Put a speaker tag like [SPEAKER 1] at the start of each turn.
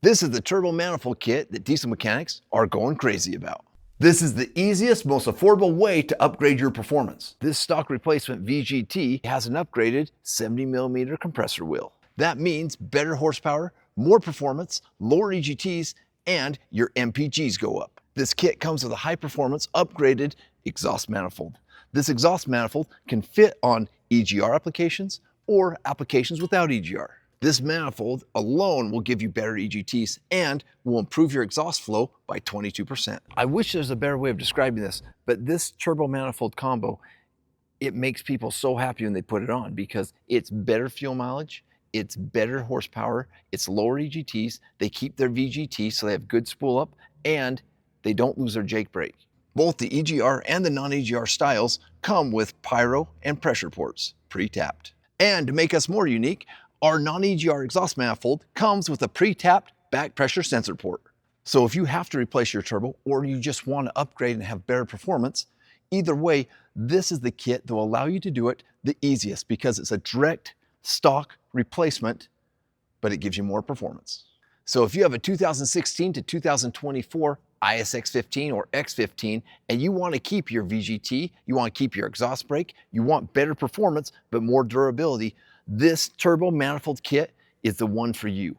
[SPEAKER 1] This is the turbo manifold kit that diesel mechanics are going crazy about. This is the easiest, most affordable way to upgrade your performance. This stock replacement VGT has an upgraded 70mm compressor wheel. That means better horsepower, more performance, lower EGTs, and your MPGs go up. This kit comes with a high-performance upgraded exhaust manifold. This exhaust manifold can fit on EGR applications or applications without EGR. This manifold alone will give you better EGTs and will improve your exhaust flow by 22%. I wish there's a better way of describing this, but this turbo manifold combo, it makes people so happy when they put it on because it's better fuel mileage, it's better horsepower, it's lower EGTs, they keep their VGT so they have good spool up, and they don't lose their Jake brake. Both the EGR and the non-EGR styles come with pyro and pressure ports, pre-tapped. And to make us more unique, our non-EGR exhaust manifold comes with a pre-tapped back pressure sensor port. So if you have to replace your turbo or you just want to upgrade and have better performance, either way, this is the kit that will allow you to do it the easiest because it's a direct stock replacement, but it gives you more performance. So if you have a 2016 to 2024 ISX15 or X15 and you want to keep your VGT, you want to keep your exhaust brake, you want better performance but more durability, this turbo manifold kit is the one for you.